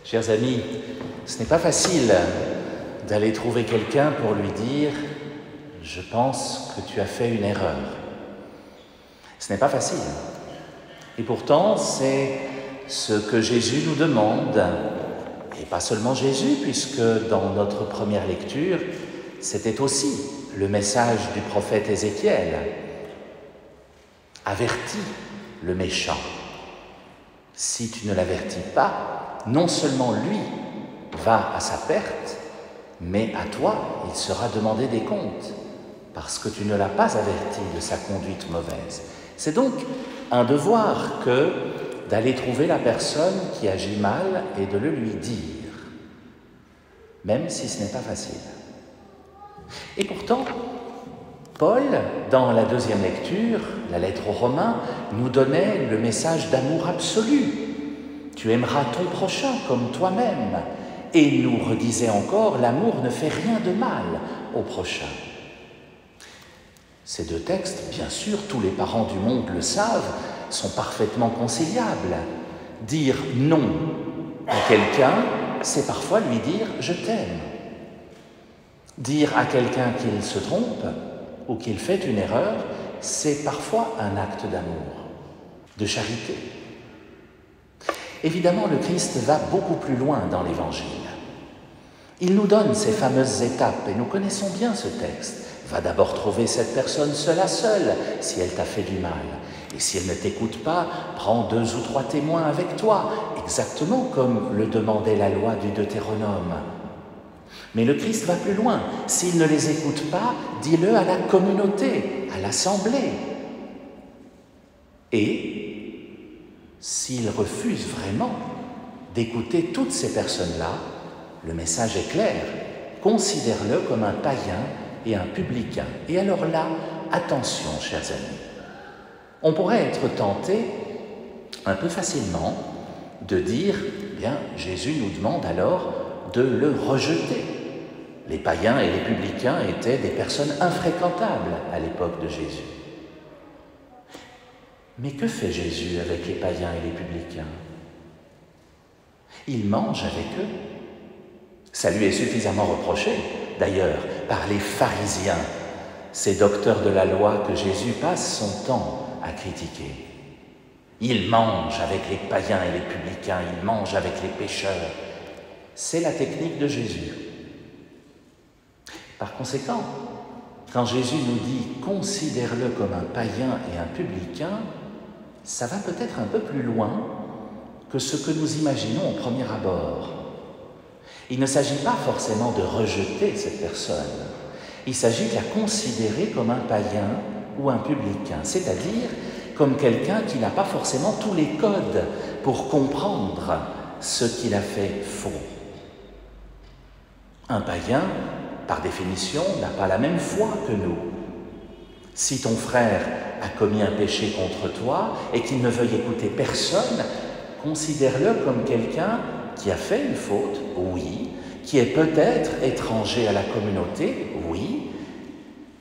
Chers amis, ce n'est pas facile d'aller trouver quelqu'un pour lui dire « Je pense que tu as fait une erreur ». Ce n'est pas facile. Et pourtant, c'est ce que Jésus nous demande. Et pas seulement Jésus, puisque dans notre première lecture, c'était aussi le message du prophète Ézéchiel. Avertis le méchant. Si tu ne l'avertis pas, non seulement lui va à sa perte, mais à toi, il sera demandé des comptes, parce que tu ne l'as pas averti de sa conduite mauvaise. C'est donc un devoir que d'aller trouver la personne qui agit mal et de le lui dire, même si ce n'est pas facile. Et pourtant, Paul, dans la deuxième lecture, la lettre aux Romains, nous donnait le message d'amour absolu. Tu aimeras ton prochain comme toi-même. Et nous redisait encore, l'amour ne fait rien de mal au prochain. Ces deux textes, bien sûr, tous les parents du monde le savent, sont parfaitement conciliables. Dire non à quelqu'un, c'est parfois lui dire « je t'aime ». Dire à quelqu'un qu'il se trompe ou qu'il fait une erreur, c'est parfois un acte d'amour, de charité. Évidemment, le Christ va beaucoup plus loin dans l'Évangile. Il nous donne ces fameuses étapes, et nous connaissons bien ce texte. Va d'abord trouver cette personne seule à seule, si elle t'a fait du mal. Et si elle ne t'écoute pas, prends 2 ou 3 témoins avec toi, exactement comme le demandait la loi du Deutéronome. Mais le Christ va plus loin. S'il ne les écoute pas, dis-le à la communauté, à l'assemblée. Et s'il refuse vraiment d'écouter toutes ces personnes-là, le message est clair. Considère-le comme un païen et un publicain. Et alors là, attention, chers amis. On pourrait être tenté, un peu facilement, de dire, bien, Jésus nous demande alors de le rejeter. Les païens et les publicains étaient des personnes infréquentables à l'époque de Jésus. Mais que fait Jésus avec les païens et les publicains? Il mange avec eux. Ça lui est suffisamment reproché, d'ailleurs, par les pharisiens, ces docteurs de la loi que Jésus passe son temps à critiquer. Il mange avec les païens et les publicains, il mange avec les pécheurs. C'est la technique de Jésus. Par conséquent, quand Jésus nous dit « considère-le comme un païen et un publicain », ça va peut-être un peu plus loin que ce que nous imaginons au premier abord. Il ne s'agit pas forcément de rejeter cette personne, il s'agit de la considérer comme un païen ou un publicain, c'est-à-dire comme quelqu'un qui n'a pas forcément tous les codes pour comprendre ce qu'il a fait faux. Un païen, par définition, n'a pas la même foi que nous. Si ton frère a commis un péché contre toi et qu'il ne veuille écouter personne, considère-le comme quelqu'un qui a fait une faute, oui, qui est peut-être étranger à la communauté, oui,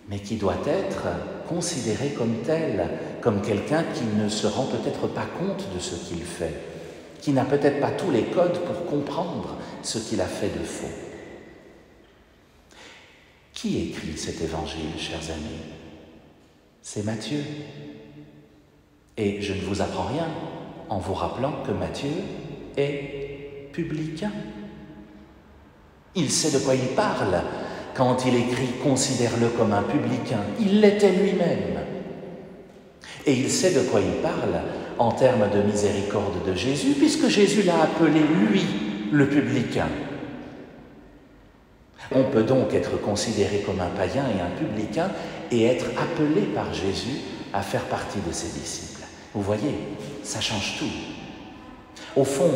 mais qui doit être considéré comme tel, comme quelqu'un qui ne se rend peut-être pas compte de ce qu'il fait, qui n'a peut-être pas tous les codes pour comprendre ce qu'il a fait de faux. Qui écrit cet évangile, chers amis? C'est Matthieu. Et je ne vous apprends rien en vous rappelant que Matthieu est publicain. Il sait de quoi il parle quand il écrit « considère-le comme un publicain ». Il l'était lui-même. Et il sait de quoi il parle en termes de miséricorde de Jésus, puisque Jésus l'a appelé, lui, le publicain. On peut donc être considéré comme un païen et un publicain et être appelé par Jésus à faire partie de ses disciples. Vous voyez, ça change tout. Au fond,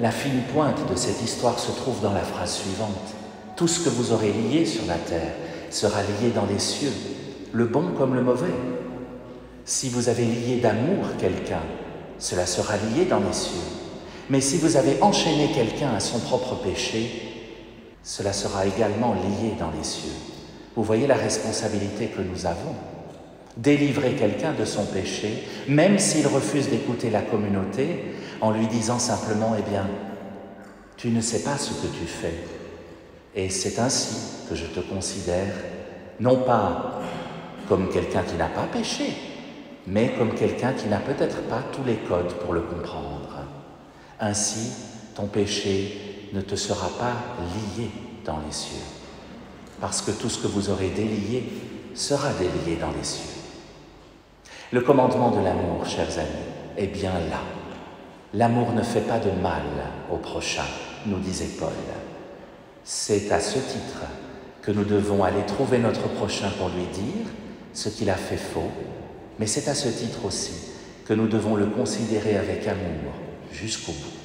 la fine pointe de cette histoire se trouve dans la phrase suivante. « Tout ce que vous aurez lié sur la terre sera lié dans les cieux, le bon comme le mauvais. Si vous avez lié d'amour quelqu'un, cela sera lié dans les cieux. Mais si vous avez enchaîné quelqu'un à son propre péché, cela sera également lié dans les cieux. » Vous voyez la responsabilité que nous avons. Délivrer quelqu'un de son péché, même s'il refuse d'écouter la communauté, en lui disant simplement « Eh bien, tu Tu ne sais pas ce que tu fais. Et c'est ainsi que je te considère, non pas comme quelqu'un qui n'a pas péché, mais comme quelqu'un qui n'a peut-être pas tous les codes pour le comprendre. Ainsi, ton péché ne te sera pas lié dans les cieux, parce que tout ce que vous aurez délié sera délié dans les cieux. Le commandement de l'amour, chers amis, est bien là. L'amour ne fait pas de mal au prochain, nous disait Paul. C'est à ce titre que nous devons aller trouver notre prochain pour lui dire ce qu'il a fait faux, mais c'est à ce titre aussi que nous devons le considérer avec amour jusqu'au bout.